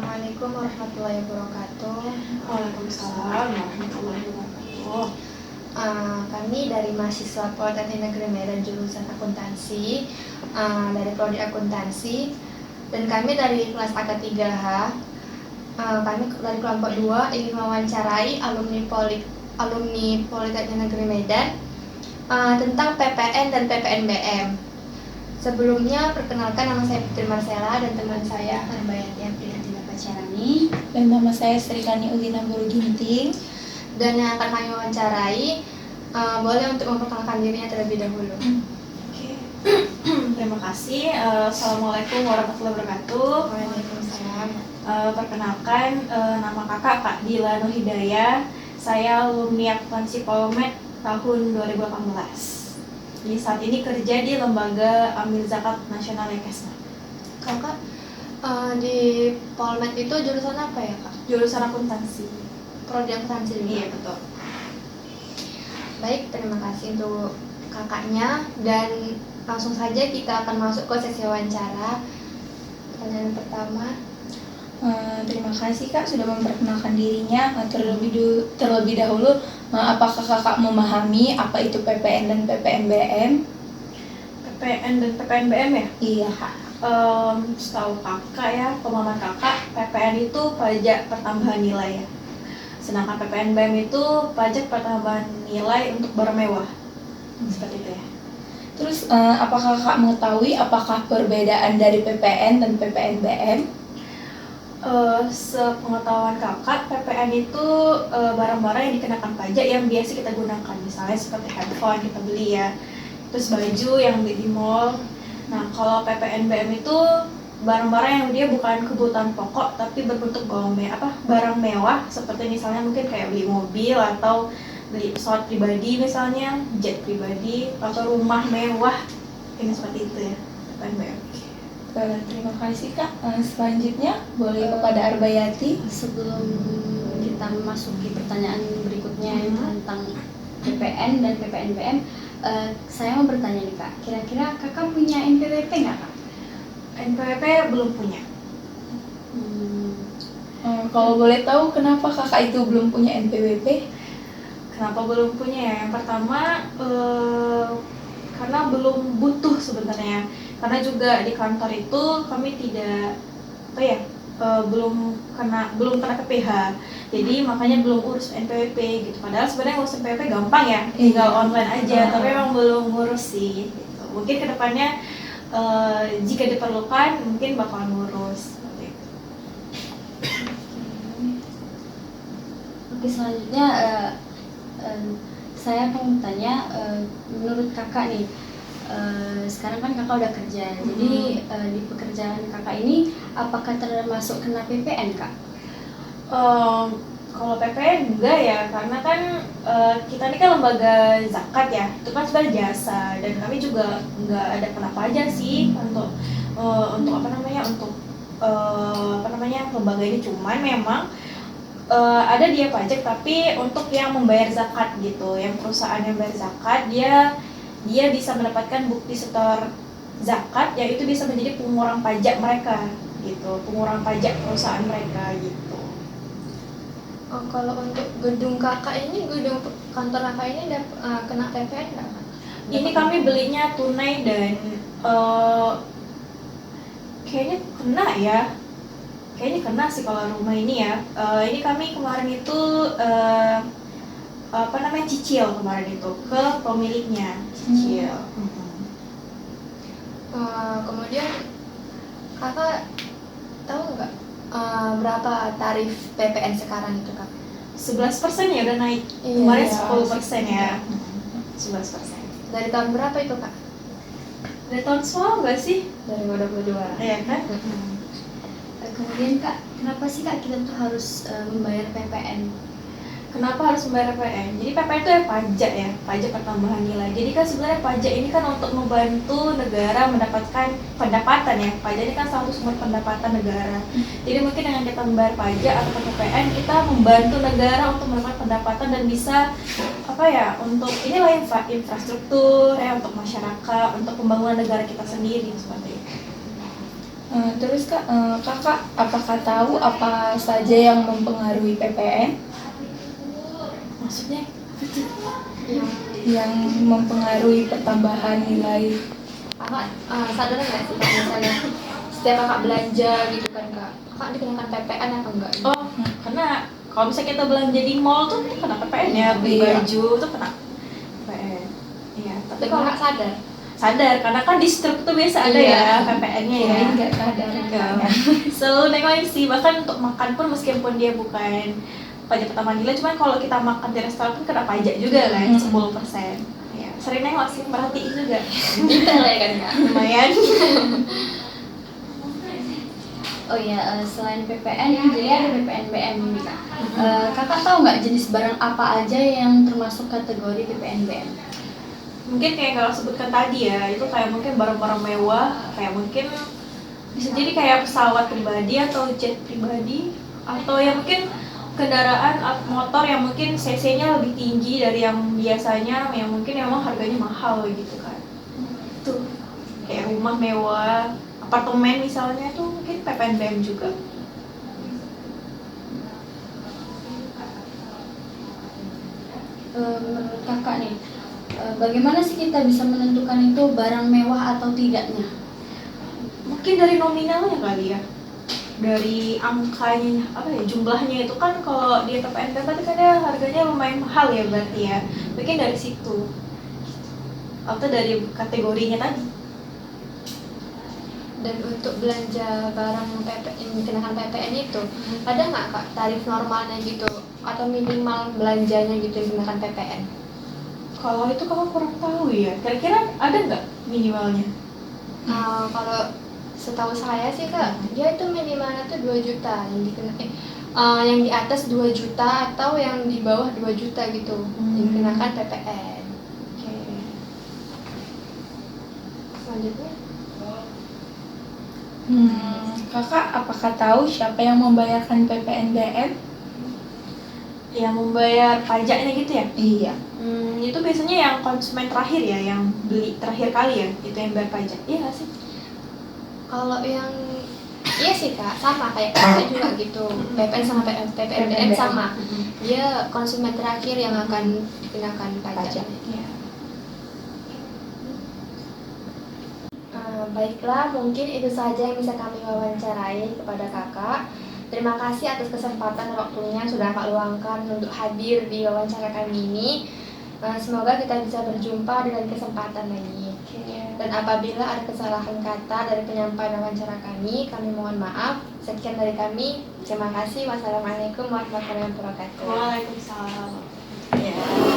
Assalamualaikum warahmatullahi wabarakatuh. Waalaikumsalam warahmatullahi wabarakatuh. Kami dari mahasiswa Politeknik Negeri Medan jurusan akuntansi, dari prodi akuntansi, dan kami dari kelas AK3H. Kami dari kelompok 2 ingin mewawancarai alumni Politeknik Negeri Medan tentang PPN dan PPNBM. Sebelumnya, perkenalkan, nama saya Putri Marcella dan teman saya Arbayati Aprihatina Pacarani, dan nama saya Srikani Udina Guru Ginting. Dan yang akan kami wawancarai boleh untuk memperkenalkan dirinya terlebih dahulu. Oke. Terima kasih. Assalamualaikum warahmatullahi wabarakatuh. Waalaikumsalam. Perkenalkan, nama kakak Kak Dila Nur Hidayah. Saya alumni akuntansi Polmed tahun 2018. Jadi saat ini kerja di lembaga amil zakat nasional Ekesna. Kakak di Polmed itu jurusan apa ya, Kak? Jurusan akuntansi. Prodi akuntansi juga. Iya, betul. Baik, terima kasih untuk kakaknya, dan langsung saja kita akan masuk ke sesi wawancara. Pertanyaan pertama. Terima kasih Kak sudah memperkenalkan dirinya. Terlebih dahulu, apakah Kakak memahami apa itu PPN dan PPNBM? PPN dan PPNBM ya? Iya Kak. Setahu kakak ya, pemahaman kakak, PPN itu pajak pertambahan nilai ya. Sedangkan PPNBM itu pajak pertambahan nilai untuk barang mewah. Seperti itu ya. Terus apakah Kakak mengetahui apakah perbedaan dari PPN dan PPNBM? Sepengetahuan kakak, PPN itu barang-barang yang dikenakan pajak yang biasa kita gunakan. Misalnya seperti handphone kita beli ya, terus baju yang beli di mall. Nah, kalau PPNBM itu barang-barang yang dia bukan kebutuhan pokok tapi berbentuk barang mewah, seperti misalnya mungkin kayak beli mobil atau beli pesawat pribadi, misalnya jet pribadi atau rumah mewah. Ini seperti itu ya, PPNBM. Terima kasih Kak. Selanjutnya boleh kepada Arbayati. Sebelum kita memasuki pertanyaan berikutnya tentang PPN dan PPNBM, saya mau bertanya nih Kak, kira-kira Kakak punya NPWP nggak Kak? NPWP belum punya. Kalau boleh tahu kenapa Kakak itu belum punya NPWP? Kenapa belum punya ya? Yang pertama karena belum butuh sebenarnya. Karena juga di kantor itu kami tidak belum kena PPH. Jadi makanya belum urus NPWP gitu. Padahal sebenarnya ngurus NPWP gampang ya, tinggal online aja, tapi memang belum ngurus sih gitu. Mungkin kedepannya jika diperlukan mungkin bakal ngurus seperti itu. Oke, selanjutnya saya akan bertanya, menurut Kakak nih, sekarang kan Kakak udah kerja, jadi di pekerjaan Kakak ini apakah termasuk kena PPN Kak? Kalau PPN enggak ya, karena kan kita ini kan lembaga zakat ya, itu kan sebenarnya jasa, dan kami juga nggak ada kena pajak sih untuk lembaga ini. Cuman memang ada dia pajak, tapi untuk yang membayar zakat gitu, yang perusahaan yang bayar zakat, dia bisa mendapatkan bukti setor zakat yang itu bisa menjadi pengurang pajak mereka gitu, pengurang pajak perusahaan mereka gitu. Oh, kalau untuk gedung kakak ini, gedung kantor kakak ini kena PPN nggak, Kak? Ini kami belinya tunai dan kayaknya kena ya. Kayaknya kena sih kalau rumah ini ya. Ini kami kemarin itu cicil kemarin itu ke pemiliknya, cicil. Kemudian kakak tahu nggak berapa tarif PPN sekarang itu, Kak? 11% ya udah naik. Iya, Kemarin iya, 10% ya. 11%. Dari tahun berapa itu, Kak? Dari tahun semua nggak sih? 2022. Iya kan? Kemudian Kak, kenapa sih Kak kita tuh harus membayar PPN? Kenapa harus membayar PPN? Jadi PPN itu ya pajak ya, pajak pertambahan nilai. Jadi kan sebenarnya pajak ini kan untuk membantu negara mendapatkan pendapatan ya. Pajak ini kan salah satu sumber pendapatan negara. Jadi mungkin dengan kita membayar pajak atau PPN, kita membantu negara untuk mendapatkan pendapatan dan bisa untuk inilah infrastruktur ya, untuk masyarakat, untuk pembangunan negara kita sendiri seperti itu. Terus Kak, Kakak apakah tahu apa saja yang mempengaruhi PPN? Maksudnya Yang mempengaruhi pertambahan nilai? Kakak sadar nggak sih kalau misalnya setiap kakak belanja gitu kan kak, kakak dikenakan PPN apa enggak? oh, karena kalau misalnya kita belanja di mall tuh kena PPN ya, beli Iya. baju tuh kena PPN. Iya, tapi Dan kalau kakak sadar? sadar karena kan di struk tuh biasa ada Iya. ya PPN-nya ya. Kirain nggak sadar. Enggak. Selalu nengok sih, bahkan untuk makan pun meskipun dia bukan pajak pertambahan nilai, cuman kalau kita makan di restoran pun kena pajak juga kan, 10%. Ya, sering nengok sih, perhatiin juga. Detail ya kan kak? Lumayan. Oh iya, selain PPN, jadi ada PPNBM nih kak. Kakak tahu nggak jenis barang apa aja yang termasuk kategori PPNBM? Mungkin kayak kalau sebutkan tadi ya, itu kayak mungkin barang-barang mewah, kayak mungkin bisa jadi kayak pesawat pribadi atau jet pribadi, atau yang mungkin kendaraan motor yang mungkin cc-nya lebih tinggi dari yang biasanya, yang mungkin memang harganya mahal gitu kan. Tuh kayak rumah mewah, apartemen misalnya, itu mungkin PPNBM juga. Menurut kakak nih, bagaimana sih kita bisa menentukan itu barang mewah atau tidaknya? Mungkin dari nominalnya kali ya, dari angkanya, apa ya, jumlahnya itu kan. Kalau di PPNBM kan dia harganya lumayan mahal ya, berarti ya mungkin dari situ, atau dari kategorinya tadi. Dan untuk belanja barang yang dikenakan PPN itu, ada nggak kak tarif normalnya gitu atau minimal belanjanya gitu yang dikenakan PPN? Kalau itu kamu kurang tahu ya, kira-kira ada nggak minimalnya? Kalau setahu saya sih kak, dia itu minimalnya tuh 2 juta yang dikenakan, yang di atas 2 juta atau yang di bawah 2 juta gitu yang dikenakan PPN. Oke. Selanjutnya, Kakak apakah tahu siapa yang membayarkan PPNBM? Yang membayar pajaknya gitu ya? Iya. Itu biasanya yang konsumen terakhir ya, yang beli terakhir kali ya, itu yang bayar pajak. Iya nggak sih? kalau yang iya sih kak, sama kayak kakak juga gitu. PPN sama PPNBM sama. Dia konsumen terakhir yang akan dikenakan pajak. Iya. Baiklah, mungkin itu saja yang bisa kami wawancarai kepada kakak. Terima kasih atas kesempatan dan waktunya yang sudah kakak luangkan untuk hadir di wawancara kami ini. Semoga kita bisa berjumpa di lain kesempatan lagi. Dan apabila ada kesalahan kata dari penyampaian wawancara kami mohon maaf. Sekian dari kami. Terima kasih. Wassalamualaikum warahmatullahi wabarakatuh. Waalaikumsalam. Ya.